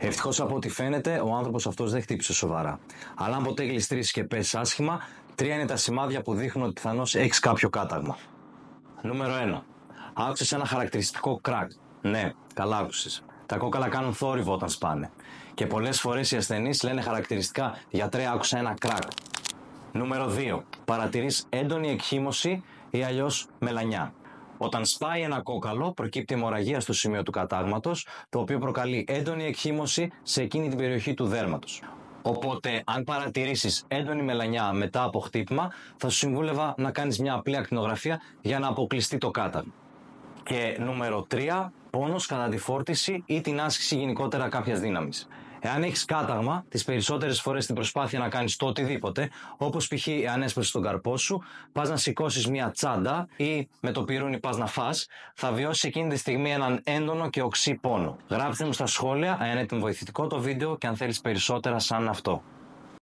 Ευτυχώς από ό,τι φαίνεται, ο άνθρωπος αυτός δεν χτύπησε σοβαρά. Αλλά αν ποτέ γλιστρήσεις και πέσεις άσχημα, 3 είναι τα σημάδια που δείχνουν ότι πιθανώς έχεις κάποιο κάταγμα. Νούμερο 1. Άκουσες ένα χαρακτηριστικό κρακ. Ναι, καλά άκουσες. Τα κόκαλα κάνουν θόρυβο όταν σπάνε. Και πολλές φορές οι ασθενείς λένε χαρακτηριστικά «Γιατρέ, άκουσα ένα κρακ». Νούμερο 2. Παρατηρείς έντονη εκχύμωση ή αλλιώς μελανιά. Όταν σπάει ένα κόκαλο, προκύπτει αιμορραγία στο σημείο του κατάγματος, το οποίο προκαλεί έντονη εκχύμωση σε εκείνη την περιοχή του δέρματος. Οπότε, αν παρατηρήσεις έντονη μελανιά μετά από χτύπημα, θα σου συμβούλευα να κάνεις μια απλή ακτινογραφία για να αποκλειστεί το κάταγμα. Και νούμερο 3, πόνος κατά τη φόρτιση ή την άσκηση γενικότερα κάποιας δύναμης. Εάν έχεις κάταγμα, τις περισσότερες φορές στην προσπάθεια να κάνεις το οτιδήποτε, όπως π.χ. εάν έσπασες τον καρπό σου, πας να σηκώσεις μια τσάντα ή με το πιρούνι πας να φας, θα βιώσεις εκείνη τη στιγμή έναν έντονο και οξύ πόνο. Γράψτε μου στα σχόλια αν είναι βοηθητικό το βίντεο και αν θέλεις περισσότερα σαν αυτό.